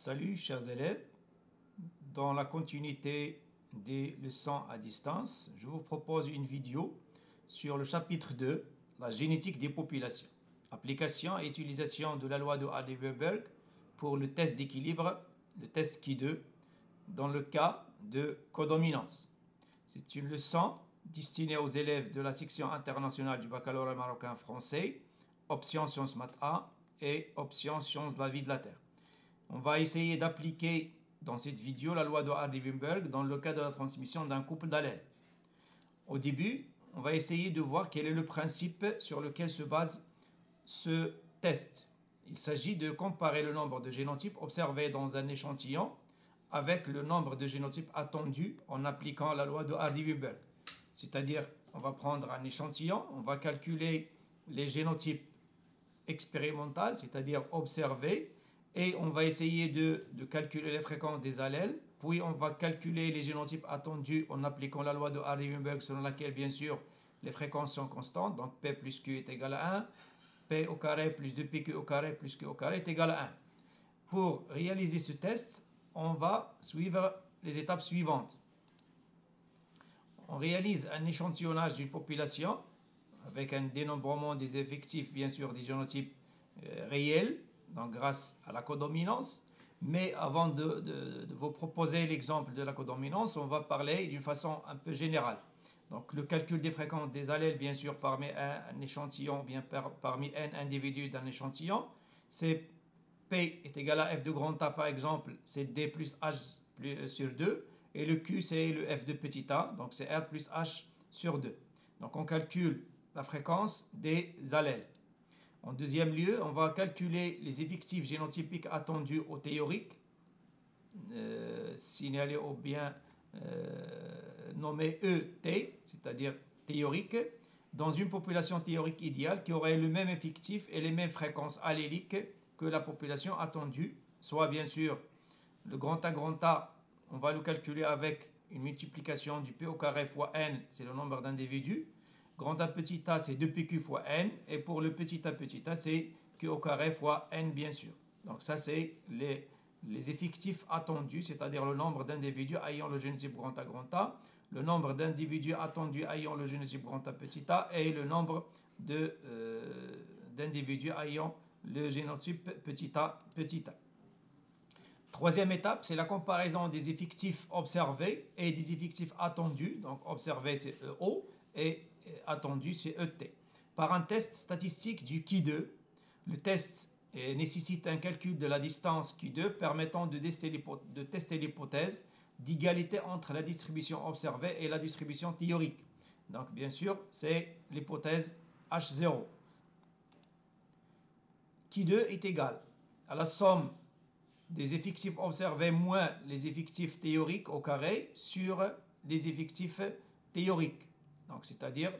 Salut chers élèves, dans la continuité des leçons à distance, je vous propose une vidéo sur le chapitre 2, la génétique des populations. Application et utilisation de la loi de Hardy-Weinberg pour le test d'équilibre, le test Ki2, dans le cas de codominance. C'est une leçon destinée aux élèves de la section internationale du baccalauréat marocain français, option sciences maths A et option sciences de la vie de la Terre. On va essayer d'appliquer dans cette vidéo la loi de Hardy-Weinberg dans le cas de la transmission d'un couple d'allèles. Au début, on va essayer de voir quel est le principe sur lequel se base ce test. Il s'agit de comparer le nombre de génotypes observés dans un échantillon avec le nombre de génotypes attendus en appliquant la loi de Hardy-Weinberg. C'est-à-dire, on va prendre un échantillon, on va calculer les génotypes expérimentaux, c'est-à-dire observés, et on va essayer de calculer les fréquences des allèles, puis on va calculer les génotypes attendus en appliquant la loi de Hardy-Weinberg selon laquelle bien sûr les fréquences sont constantes, donc P plus Q est égal à 1, P au carré plus 2PQ au carré plus Q au carré est égal à 1. Pour réaliser ce test, on va suivre les étapes suivantes. On réalise un échantillonnage d'une population avec un dénombrement des effectifs, bien sûr, des génotypes réels, donc grâce à la codominance. Mais avant de vous proposer l'exemple de la codominance, on va parler d'une façon un peu générale. Donc le calcul des fréquences des allèles, bien sûr, parmi un échantillon, bien parmi n individus d'un échantillon, c'est P est égal à F de grand A, par exemple, c'est D plus H sur 2, et le Q, c'est le F de petit a, donc c'est R plus H sur 2. Donc on calcule la fréquence des allèles. En deuxième lieu, on va calculer les effectifs génotypiques attendus au théorique, signalés ou bien nommés ET, c'est-à-dire théorique, dans une population théorique idéale qui aurait le même effectif et les mêmes fréquences alléliques que la population attendue, soit bien sûr le grand A, on va le calculer avec une multiplication du P au carré fois N, c'est le nombre d'individus. Grand A petit a, c'est 2PQ fois N. Et pour le petit a, c'est Q au carré fois N, bien sûr. Donc ça, c'est les effectifs attendus, c'est-à-dire le nombre d'individus ayant le génotype grand A, le nombre d'individus attendus ayant le génotype grand A petit a, et le nombre d'individus ayant le génotype petit a. Troisième étape, c'est la comparaison des effectifs observés et des effectifs attendus. Donc observé, c'est EO, et attendu, c'est ET. Par un test statistique du Ki2, le test nécessite un calcul de la distance Ki2 permettant de tester l'hypothèse d'égalité entre la distribution observée et la distribution théorique. Donc bien sûr, c'est l'hypothèse H0. Ki2 est égal à la somme des effectifs observés moins les effectifs théoriques au carré sur les effectifs théoriques. Donc, c'est-à-dire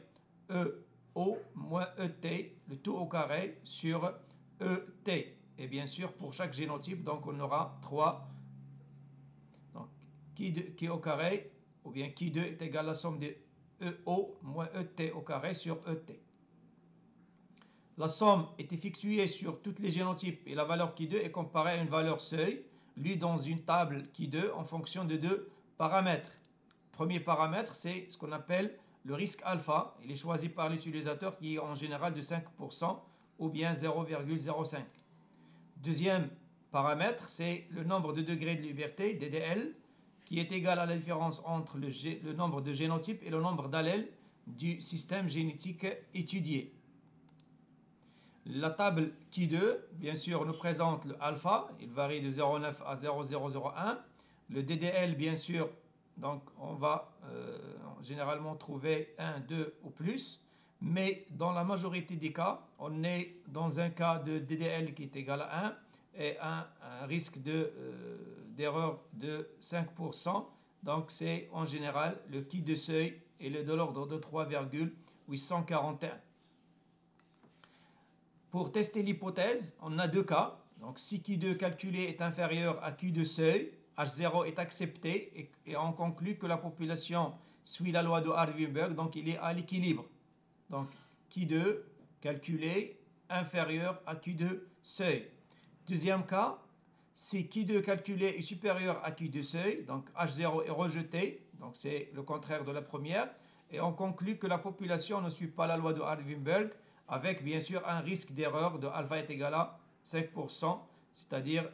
EO moins ET, le tout au carré sur ET. Et bien sûr, pour chaque génotype, donc on aura 3. Donc, Ki au carré, ou bien Ki2 est égal à la somme de EO moins ET au carré sur ET. La somme est effectuée sur tous les génotypes et la valeur Ki2 est comparée à une valeur seuil, lue dans une table Ki2 en fonction de deux paramètres. Premier paramètre, c'est ce qu'on appelle le risque alpha. Il est choisi par l'utilisateur qui est en général de 5% ou bien 0,05. Deuxième paramètre, c'est le nombre de degrés de liberté, DDL, qui est égal à la différence entre le nombre de génotypes et le nombre d'allèles du système génétique étudié. La table Ki2, bien sûr, nous présente le alpha, il varie de 0,9 à 0,001. Le DDL, bien sûr, donc on va généralement trouver 1, 2 ou plus. Mais dans la majorité des cas, on est dans un cas de DDL qui est égal à 1 et un risque d'erreur de 5%. Donc c'est en général le Ki de seuil et le de l'ordre de 3,841. Pour tester l'hypothèse, on a deux cas. Donc, si Ki2 calculé est inférieur à Q de seuil, H0 est accepté et on conclut que la population suit la loi de Hardy-Weinberg, donc il est à l'équilibre. Donc, Ki2 calculé inférieur à Q de seuil. Deuxième cas, Si Q2 calculé est supérieur à Q2 seuil, donc H0 est rejeté, donc c'est le contraire de la première, et on conclut que la population ne suit pas la loi de Hardy-Weinberg, avec bien sûr un risque d'erreur de alpha est égal à 5%, c'est-à-dire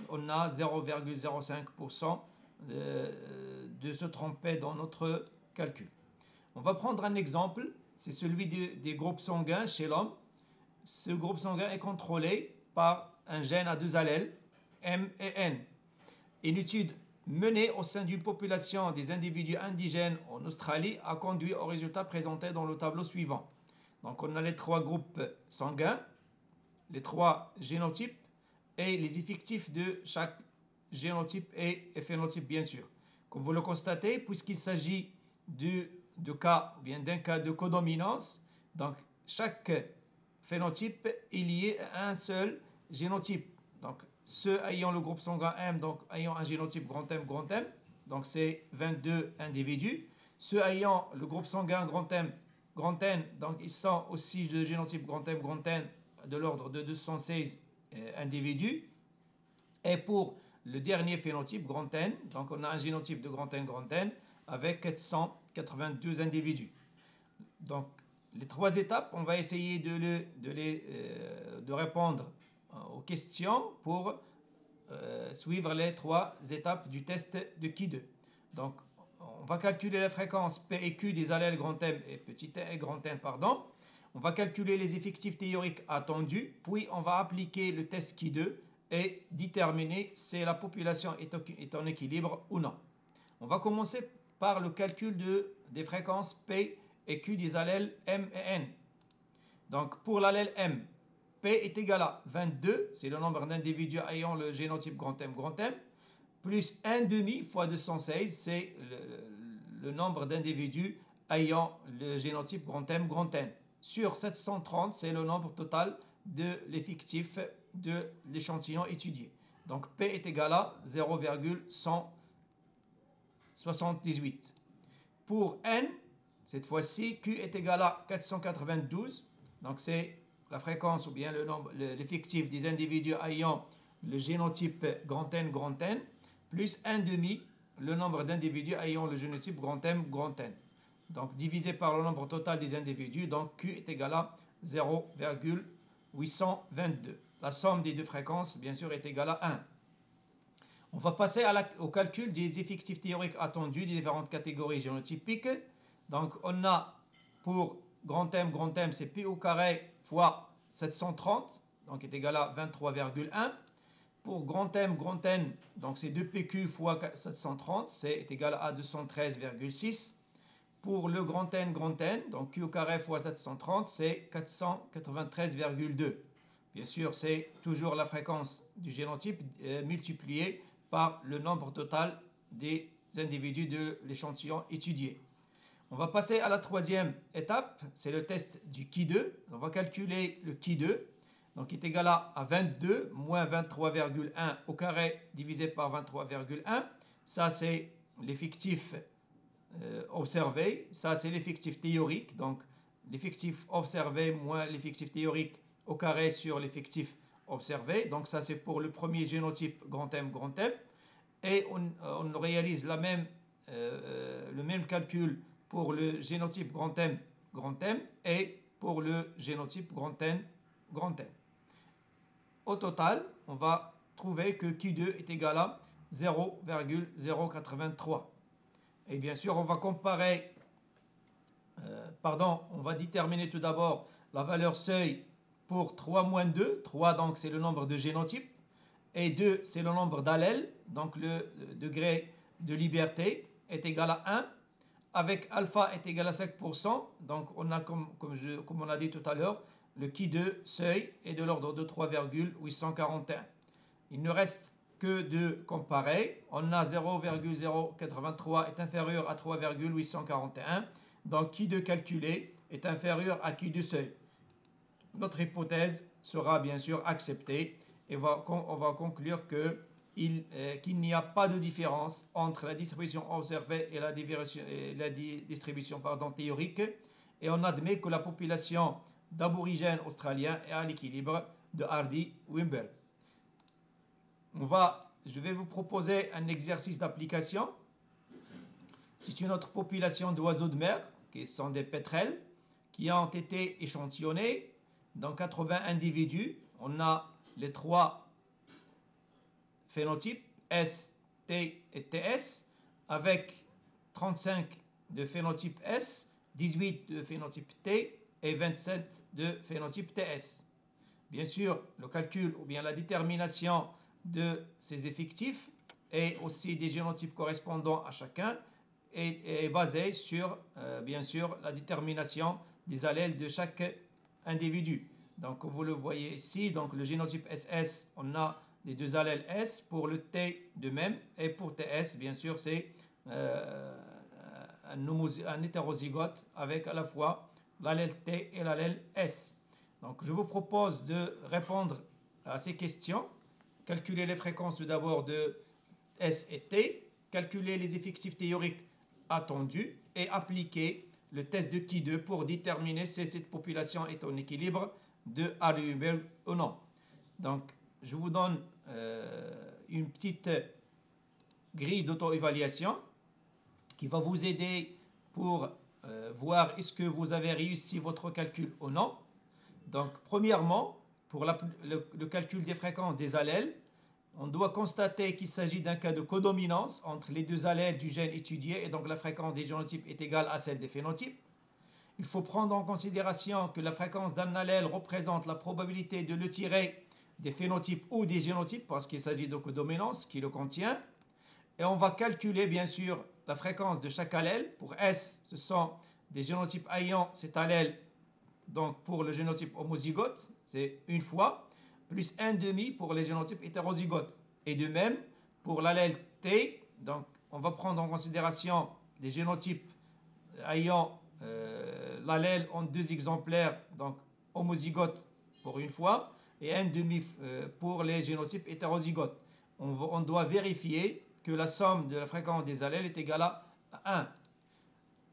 on a 0,05% de se tromper dans notre calcul. On va prendre un exemple, c'est celui des groupes sanguins chez l'homme. Ce groupe sanguin est contrôlé par un gène à deux allèles, M et N. Une étude menée au sein d'une population des individus indigènes en Australie a conduit aux résultats présentés dans le tableau suivant. Donc on a les trois groupes sanguins, les trois génotypes et les effectifs de chaque génotype et phénotype bien sûr. Comme vous le constatez, puisqu'il s'agit d'un cas de codominance, donc chaque phénotype est lié à un seul génotype. Donc ceux ayant le groupe sanguin M, donc ayant un génotype grand M, donc c'est 22 individus. Ceux ayant le groupe sanguin grand M, grand N, donc ils sont aussi de génotype grand M, grand N, de l'ordre de 216 individus. Et pour le dernier phénotype, grand N, donc on a un génotype de grand N, avec 482 individus. Donc les trois étapes, on va essayer de répondre aux questions pour suivre les trois étapes du test de Q2. Donc, on va calculer la fréquence P et Q des allèles grand M et petit n et grand N, pardon. On va calculer les effectifs théoriques attendus, puis on va appliquer le test Q2 et déterminer si la population est en équilibre ou non. On va commencer par le calcul des fréquences P et Q des allèles M et N. Donc pour l'allèle M, P est égal à 22, c'est le nombre d'individus ayant le génotype grand M, plus 1,5 fois 216, c'est le nombre d'individus ayant le génotype grand M, N. Sur 730, c'est le nombre total de l'effectif de l'échantillon étudié. Donc P est égal à 0,178. Pour N, cette fois-ci, Q est égal à 492. Donc c'est la fréquence ou bien l'effectif des individus ayant le génotype grand N, plus 1,5 le nombre d'individus ayant le génotype grand M, N. Donc divisé par le nombre total des individus, donc Q est égal à 0,822. La somme des deux fréquences, bien sûr, est égale à 1. On va passer au calcul des effectifs théoriques attendus des différentes catégories génotypiques. Donc on a pour grand M, c'est P au carré fois 730, donc est égal à 23,1. Pour grand M, N, donc c'est 2PQ fois 730, c'est égal à 213,6. Pour le grand N, donc Q au carré fois 730, c'est 493,2. Bien sûr, c'est toujours la fréquence du génotype multipliée par le nombre total des individus de l'échantillon étudié. On va passer à la troisième étape, c'est le test du Q2. On va calculer le Q2, donc il est égal à 22 moins 23,1 au carré divisé par 23,1. Ça, c'est l'effectif observé. Ça, c'est l'effectif théorique. Donc, l'effectif observé moins l'effectif théorique au carré sur l'effectif observé. Donc, ça, c'est pour le premier génotype grand M. Et on réalise le même calcul pour le génotype grand M et pour le génotype grand N. Au total, on va trouver que Q2 est égal à 0,083. Et bien sûr, on va comparer, on va déterminer tout d'abord la valeur seuil pour 3 moins 2. 3, donc, c'est le nombre de génotypes. Et 2, c'est le nombre d'allèles. Donc, le degré de liberté est égal à 1. Avec alpha est égal à 5%. Donc, on a, comme on a dit tout à l'heure, le Q2 seuil est de l'ordre de 3,841. Il ne reste que de comparer. On a 0,083 est inférieur à 3,841. Donc, Q2 calculé est inférieur à Q2 seuil. Notre hypothèse sera bien sûr acceptée et on va conclure qu'il n'y a pas de différence entre la distribution observée et la distribution théorique, et on admet que la population d'aborigènes australiens est à l'équilibre de Hardy-Weinberg. Je vais vous proposer un exercice d'application. C'est une autre population d'oiseaux de mer, qui sont des pétrels, qui ont été échantillonnés dans 80 individus. On a les trois phénotypes S, T et TS, avec 35 de phénotype S, 18 de phénotype T et 27 de phénotype TS. Bien sûr, le calcul ou bien la détermination de ces effectifs et aussi des génotypes correspondants à chacun est basé sur, bien sûr, la détermination des allèles de chaque individu. Donc, comme vous le voyez ici, donc le génotype SS, on a les deux allèles S, pour le T de même, et pour TS, bien sûr, c'est un hétérozygote avec à la fois l'allèle T et l'allèle S. Donc, je vous propose de répondre à ces questions. Calculer les fréquences tout d'abord de S et T, calculer les effectifs théoriques attendus et appliquer le test de Key2 pour déterminer si cette population est en équilibre de Hardy-Weinberg ou non. Donc, je vous donne une petite grille d'auto-évaluation qui va vous aider pour voir est-ce que vous avez réussi votre calcul ou non. Donc, premièrement, pour le calcul des fréquences des allèles, on doit constater qu'il s'agit d'un cas de codominance entre les deux allèles du gène étudié et donc la fréquence des génotypes est égale à celle des phénotypes. Il faut prendre en considération que la fréquence d'un allèle représente la probabilité de le tirer des phénotypes ou des génotypes parce qu'il s'agit de codominance qui le contient. Et on va calculer bien sûr la fréquence de chaque allèle. Pour S, ce sont des génotypes ayant cet allèle. Donc pour le génotype homozygote, c'est une fois, plus 1,5 pour les génotypes hétérozygotes. Et de même, pour l'allèle T, donc on va prendre en considération les génotypes ayant l'allèle en deux exemplaires, donc homozygote pour une fois, et 1,5 pour les génotypes hétérozygotes. On doit vérifier que la somme de la fréquence des allèles est égale à 1.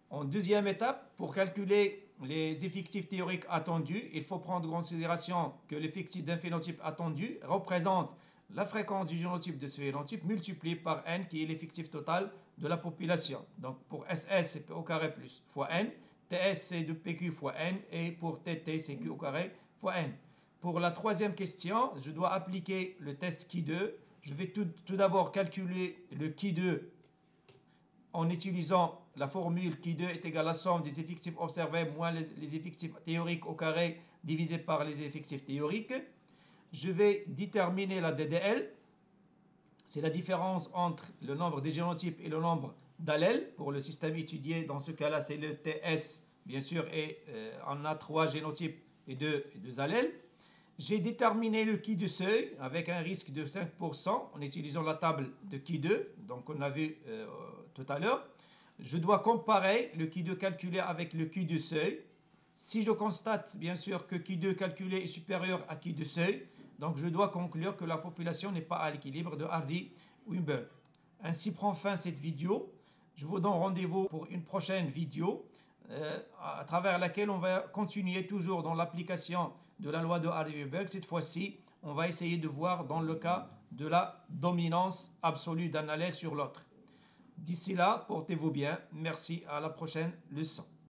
En deuxième étape, pour calculer les effectifs théoriques attendus, il faut prendre en considération que l'effectif d'un phénotype attendu représente la fréquence du génotype de ce phénotype multiplié par n, qui est l'effectif total de la population. Donc pour SS, c'est P au carré plus fois n, TS, c'est 2PQ fois n, et pour TT, c'est Q au carré fois n. Pour la troisième question, je dois appliquer le test Key2. Je vais tout d'abord calculer le Key2 en utilisant la formule Key2 est égale à la somme des effectifs observés moins les effectifs théoriques au carré divisé par les effectifs théoriques. Je vais déterminer la DDL. C'est la différence entre le nombre des génotypes et le nombre d'allèles. Pour le système étudié, dans ce cas-là, c'est le TS, bien sûr, et on a 3 génotypes et 2 allèles. J'ai déterminé le Key de seuil avec un risque de 5% en utilisant la table de Key2, donc on a vu tout à l'heure. Je dois comparer le Key2 calculé avec le Key de seuil. Si je constate bien sûr que Key2 calculé est supérieur à Key de seuil, donc je dois conclure que la population n'est pas à l'équilibre de Hardy-Weinberg. Ainsi prend fin cette vidéo. Je vous donne rendez-vous pour une prochaine vidéo à travers laquelle on va continuer toujours dans l'application de la loi de Hardy-Weinberg. Cette fois-ci, on va essayer de voir dans le cas de la dominance absolue d'un allèle sur l'autre. D'ici là, portez-vous bien. Merci, à la prochaine leçon.